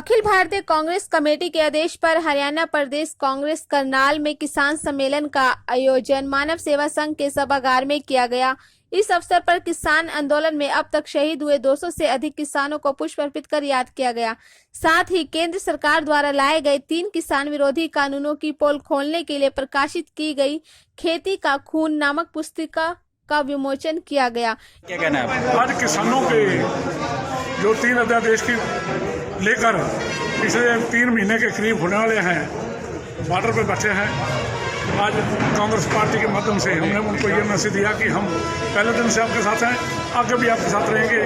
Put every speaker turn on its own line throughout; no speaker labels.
Akhil Bharatiya Congress committee के आदेश पर हरियाणा प्रदेश कांग्रेस करनाल में किसान सम्मेलन का आयोजन मानव सेवा संघ के सभागार में किया गया। इस अवसर पर किसान आंदोलन में अब तक शहीद हुए 200 से अधिक किसानों को पुष्प अर्पित कर याद किया गया। साथ ही केंद्र सरकार द्वारा लाए गए 3 किसान विरोधी कानूनों की पोल खोलने के लिए प्रकाशित की गई खेती का खून नामक पुस्तिका का विमोचन किया गया।
क्या कहना है?
आज किसानों के जो 3 अध्यादेश की लेकर पिछले 3 महीने के करीब होने वाले हैं, बॉर्डर पर बैठे हैं। आज कांग्रेस पार्टी के माध्यम से हमने उनको ये मैसेज दिया कि हम पहले दिन से आपके साथ हैं, आगे भी आपके साथ रहेंगे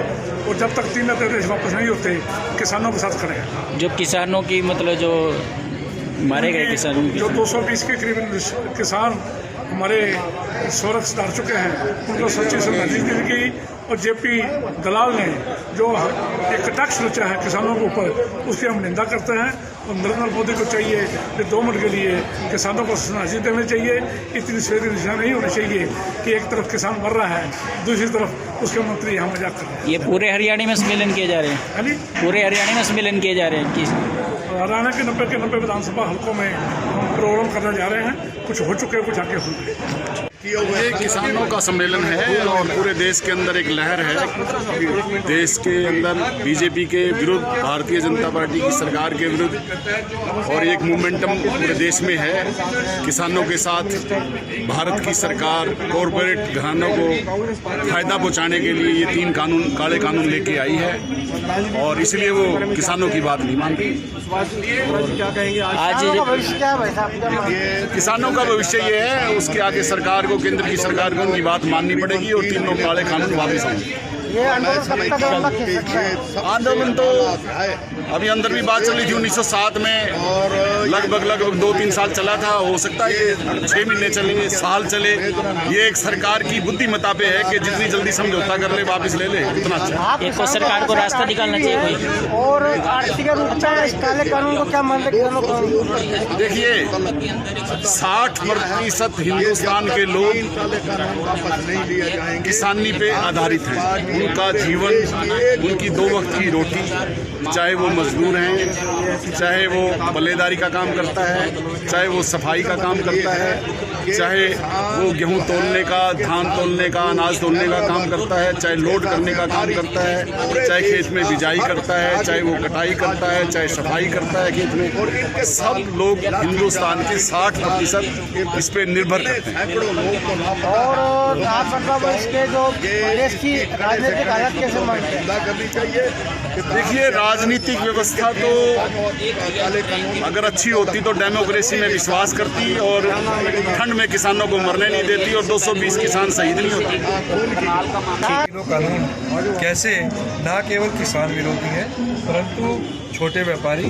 और जब तक 3 अध्यादेश वापस नहीं होते किसानों के साथ खड़े हैं।
जो किसानों की मतलब जो मारे गए किसानों की
जो 220 के करीब किसान हमारे स्वर्ग सिधार चुके हैं, उनको सच्ची श्रद्धांजलि दी गई। और जेपी दलाल ने जो एक टैक्स रचा है किसानों के ऊपर, उसकी हम निंदा करते हैं। और नरेंद्र मोदी को चाहिए कि 2 मिनट के लिए किसानों को श्रद्धांजलि देनी चाहिए। इतनी संवेदनशीलता नहीं होनी चाहिए कि एक तरफ किसान मर रहा है, दूसरी तरफ उसके मंत्री यहाँ मजाक कर रहे हैं।
ये पूरे हरियाणा में सम्मेलन किए जा रहे हैं? पूरे हरियाणा में सम्मेलन किए जा रहे हैं।
हरियाणा के 90 विधानसभा हल्कों में हम प्रोग्राम करने जा रहे हैं। कुछ हो चुके हैं, कुछ आगे होंगे।
ये किसानों का सम्मेलन है और पूरे देश के अंदर एक लहर है। देश के अंदर बीजेपी के विरुद्ध, भारतीय जनता पार्टी की सरकार के विरुद्ध और एक मोमेंटम पूरे देश में है। किसानों के साथ भारत की सरकार कॉरपोरेट घरानों को फायदा पहुंचाने के लिए ये 3 कानून, काले कानून लेके आई है और इसलिए वो किसानों की बात नहीं मानती।
आज
किसानों का भविष्य ये है, उसके आगे सरकार को, केंद्र की सरकार को उनकी बात माननी पड़ेगी और 3 काले कानून वापस आएंगे। आंदोलन तो अभी अंदर भी बात चली थी 1907 में, लगभग 2-3 साल चला था। हो सकता है ये 6 महीने चले, साल चले। ये एक सरकार की बुद्धिमत्ता पे है कि जितनी जल्दी समझौता कर ले, वापस ले ले, उतना अच्छा।
एक तो सरकार को रास्ता निकालना चाहिए कोई।
और आर्थिक रूप से इस काले कानून को क्या मानते हैं?
देखिए, 60% हिंदुस्तान के लोग किसानी पे आधारित हैं। उनका जीवन, उनकी 2 वक्त की रोटी, चाहे वो मजदूर हैं, चाहे वो बल्लेदारी का काम करता है, चाहे वो सफाई का काम करता है, चाहे वो गेहूं तोलने का, धान तोलने का, अनाज तोलने का काम करता है, चाहे लोड करने का काम करता है, चाहे खेत में बिजाई करता है, चाहे वो कटाई करता है, चाहे सफाई करता है खेत में। सब लोग हिंदुस्तान के 60% इस पे निर्भर करते हैं।
और आप मतलब इसके जो देश की राजनीतिक हालत कैसे मानते हैं?
देखिए, राजनीतिक व्यवस्था तो अगर अच्छी होती तो डेमोक्रेसी में विश्वास करती और ठंड में किसानों को मरने नहीं देती और 220 किसान शहीद नहीं होते।
कानून कैसे न केवल किसान विरोधी है, परंतु छोटे व्यापारी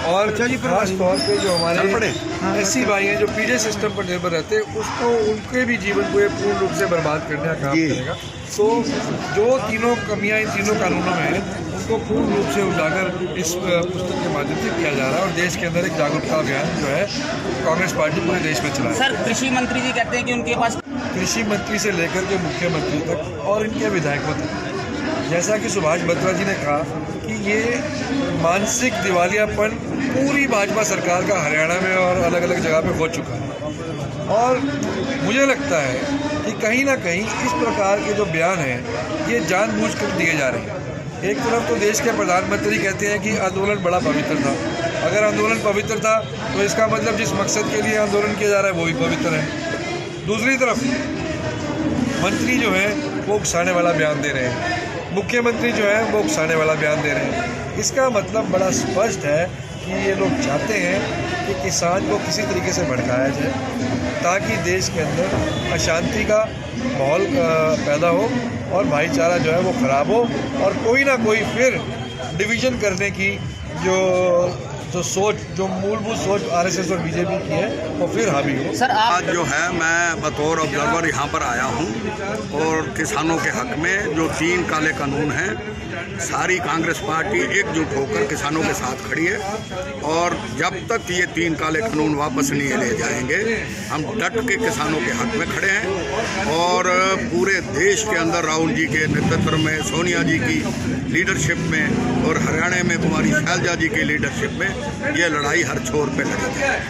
और खास तौर पे जो हमारे ऐसी भाई हैं जो पीढ़ी सिस्टम पर निर्भर रहते हैं, उसको, उनके भी जीवन को ये पूर्ण रूप से बर्बाद करने का काम करेगा। तो जो 3 कमियां इन 3 कानूनों में हैं, उनको पूर्ण रूप से उजागर इस पुस्तक के माध्यम से किया जा रहा है और देश के अंदर एक जागरूकता अभियान जो है कांग्रेस पार्टी पूरे देश में चला रही है।
सर, कृषि मंत्री जी कहते हैं कि उनके पास
कृषि मंत्री से लेकर के मुख्यमंत्री तक और इनके विधायकों तक, जैसा कि सुभाष बत्रा जी ने कहा कि ये मानसिक दिवालियापन पूरी भाजपा सरकार का हरियाणा में और अलग अलग जगह पे हो चुका है। और मुझे लगता है कि कहीं ना कहीं इस प्रकार के जो बयान हैं ये जानबूझकर दिए जा रहे हैं। एक तरफ तो देश के प्रधानमंत्री कहते हैं कि आंदोलन बड़ा पवित्र था। अगर आंदोलन पवित्र था तो इसका मतलब जिस मकसद के लिए आंदोलन किया जा रहा है वो भी पवित्र है। दूसरी तरफ मंत्री जो है वो उकसाने वाला बयान दे रहे हैं, मुख्यमंत्री जो है वो उकसाने वाला बयान दे रहे हैं। इसका मतलब बड़ा स्पष्ट है कि ये लोग चाहते हैं कि किसान को किसी तरीके से भड़काया जाए ताकि देश के अंदर अशांति का माहौल पैदा हो और भाईचारा जो है वो ख़राब हो और कोई ना कोई फिर डिवीज़न करने की जो जो सोच, जो मूलभूत सोच आरएसएस और बीजेपी की है वो फिर हावी हो।
सर आप
आज जो है मैं बतौर ऑब्जर्वर यहाँ पर आया हूँ और किसानों के हक में जो 3 काले कानून हैं, सारी कांग्रेस पार्टी एकजुट होकर किसानों के साथ खड़ी है और जब तक ये 3 काले कानून वापस नहीं ले जाएंगे हम डट के किसानों के हक में खड़े हैं। और पूरे देश के अंदर राहुल जी के नेतृत्व में, सोनिया जी की लीडरशिप में और हरियाणा में कुमारी शैलजा जी की लीडरशिप में ये लड़ाई हर छोर पे लड़ी जाए।